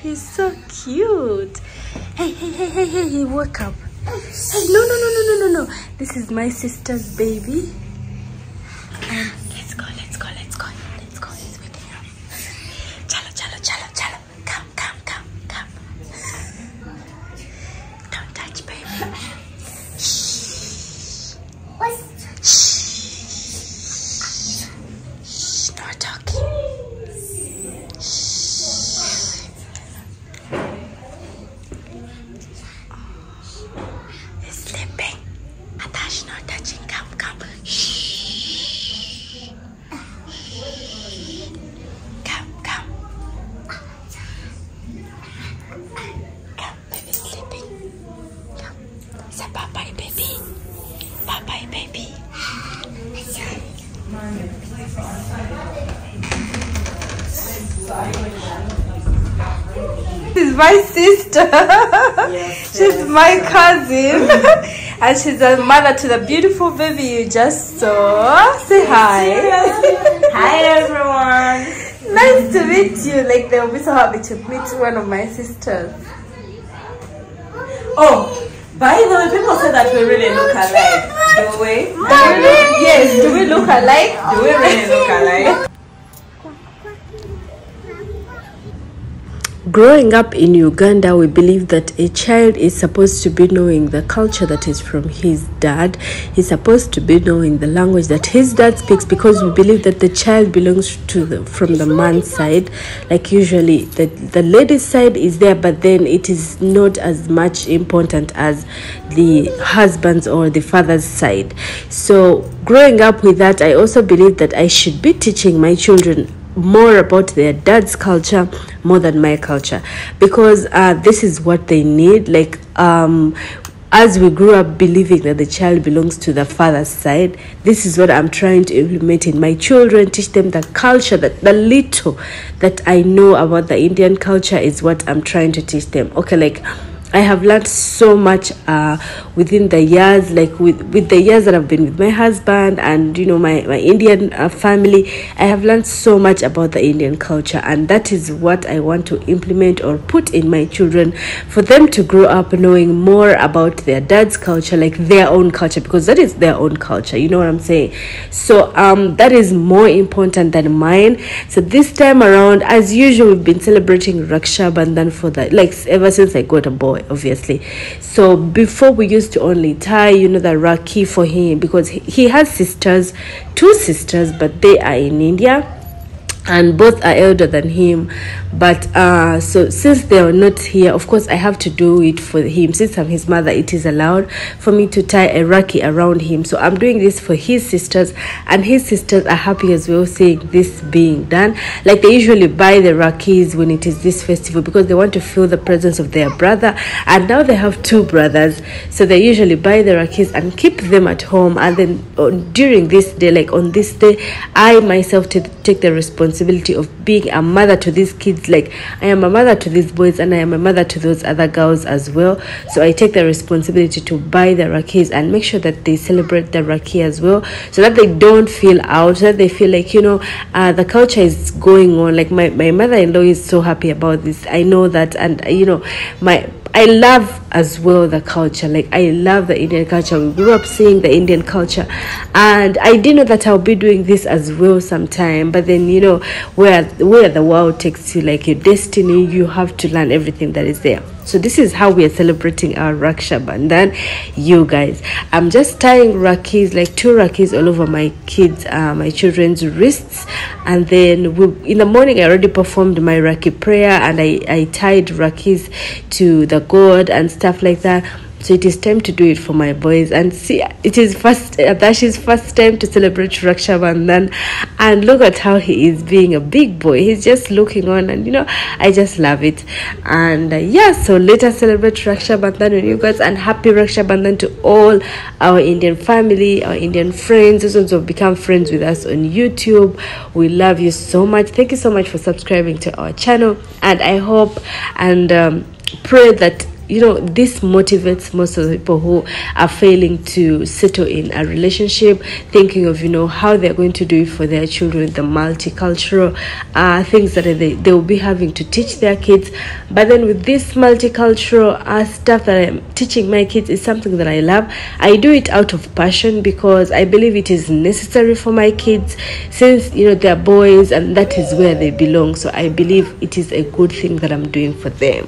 he's so cute. Hey, wake up. Hey, no. This is my sister's baby. Let's go. He's waking up. Chalo. Come. Don't touch, baby. Shh. No talking. He's sleeping. Atash, no touching. Come. Shh. Come. Come, baby, sleeping. Come. Say bye-bye, baby. Bye-bye, baby. This is my sister. Yes, she's my cousin. And she's a mother to the beautiful baby you just saw. Say hi. Hi everyone. Nice to meet you. Like, they'll be so happy to meet one of my sisters. Oh, by the way, people say that we really look alike. Do we? Yes, do we look alike? Do we really look alike? Growing up in Uganda, we believe that a child is supposed to be knowing the culture that is from his dad. He's supposed to be knowing the language that his dad speaks, because we believe that the child belongs to from the man's side. Like, usually the lady's side is there, but then it is not as much important as the husband's or the father's side. So growing up with that, I also believe that I should be teaching my children more about their dad's culture more than my culture, because this is what they need. Like, as we grew up believing that the child belongs to the father's side, this is what I'm trying to implement in my children. Teach them the culture, that the little that I know about the Indian culture is what I'm trying to teach them. Okay, like, I have learned so much within the years, like with the years that I've been with my husband and, you know, my Indian family. I have learned so much about the Indian culture, and that is what I want to implement or put in my children, for them to grow up knowing more about their dad's culture, like their own culture, because that is their own culture, you know what I'm saying? So that is more important than mine. So this time around, as usual, we've been celebrating Raksha Bandhan for that, like, ever since I got a boy, obviously. So before, we used to only tie, you know, the Rakhi for him, because he has sisters, 2 sisters, but they are in India, and both are elder than him. But so since they are not here, of course I have to do it for him. Since I'm his mother, it is allowed for me to tie a Rakhi around him. So I'm doing this for his sisters, and his sisters are happy as well seeing this being done. Like, they usually buy the Rakhis when it is this festival, because they want to feel the presence of their brother, and now they have 2 brothers, so they usually buy the Rakhis and keep them at home. And then during this day, like on this day, I myself take the responsibility of being a mother to these kids. Like, I am a mother to these boys, and I am a mother to those other girls as well. So I take the responsibility to buy the Rakhis and make sure that they celebrate the Rakhi as well, so that they don't feel out, so that they feel like, you know, the culture is going on. Like, my mother-in-law is so happy about this. I know that. And you know, I love as well the culture. Like, I love the Indian culture. We grew up seeing the Indian culture, and I didn't know that I'll be doing this as well sometime. But then, you know, where the world takes you, like your destiny, you have to learn everything that is there. So this is how we are celebrating our Raksha Bandhan, you guys. I'm just tying Rakhis, like 2 Rakhis all over my children's wrists, and then in the morning I already performed my Rakhi prayer, and I tied Rakhis to the god and stuff like that. So it is time to do it for my boys. And see, it is Adashi's first time to celebrate Raksha Bandhan, and look at how he is being a big boy. He's just looking on, and you know, I just love it. And yeah, so let us celebrate Raksha Bandhan with you guys, and happy Raksha Bandhan to all our Indian family, our Indian friends, those ones who have become friends with us on YouTube. We love you so much. Thank you so much for subscribing to our channel, and I hope and pray that this motivates most of the people who are failing to settle in a relationship, thinking of how they're going to do it for their children, the multicultural things that they will be having to teach their kids. But then with this multicultural stuff that I'm teaching my kids is something that I love. I do it out of passion because I believe it is necessary for my kids, since they're boys and that is where they belong. So I believe it is a good thing that I'm doing for them.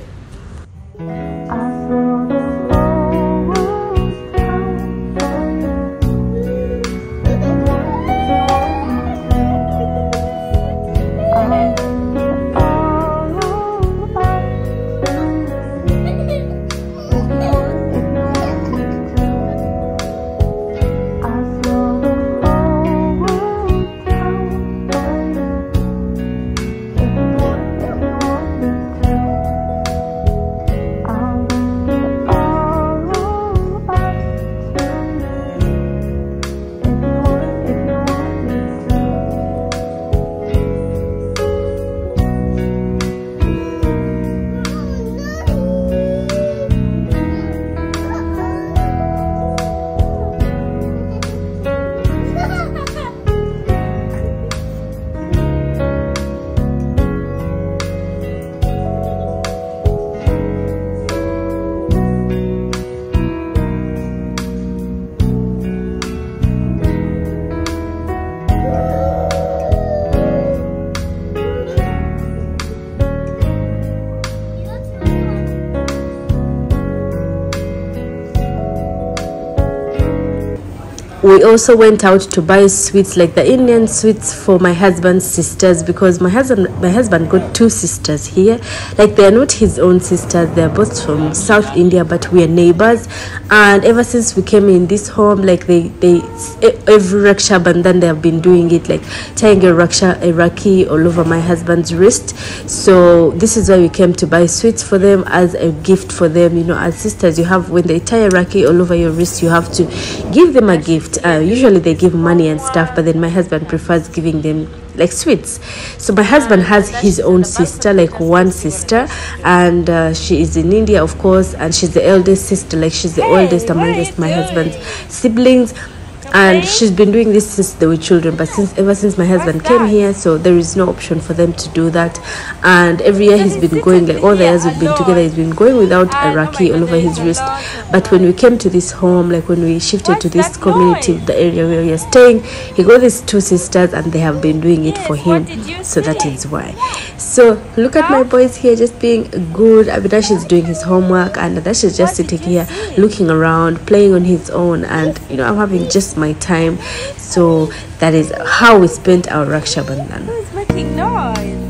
We also went out to buy sweets, like the Indian sweets, for my husband's sisters, because my husband got two sisters here. Like, they are not his own sisters, they are both from South India, but we are neighbors. And ever since we came in this home, like they every Raksha Bandhan they have been doing it, like tying a Rakhi all over my husband's wrist. So this is why we came to buy sweets for them as a gift for them. As sisters, you have, when they tie a Rakhi all over your wrist, you have to give them a gift. Usually they give money and stuff, but then my husband prefers giving them like sweets. So my husband has his own sister, like one sister, and she is in India, of course, and she's the eldest sister, like she's the oldest amongst my husband's siblings. And she's been doing this since they were children, but ever since my husband came here, so there is no option for them to do that. And every year he's been going, like all the years we've been together, he's been going without a Rakhi all over his wrist. But when we came to this home, like when we shifted to this community, the area where we are staying, he got these two sisters and they have been doing it for him. So that is why. So look at my boys here just being good. Abidash is doing his homework and Adash is just sitting here looking around, playing on his own, and I'm having just my time. So that is how we spent our Raksha Bandhan. Who's making noise?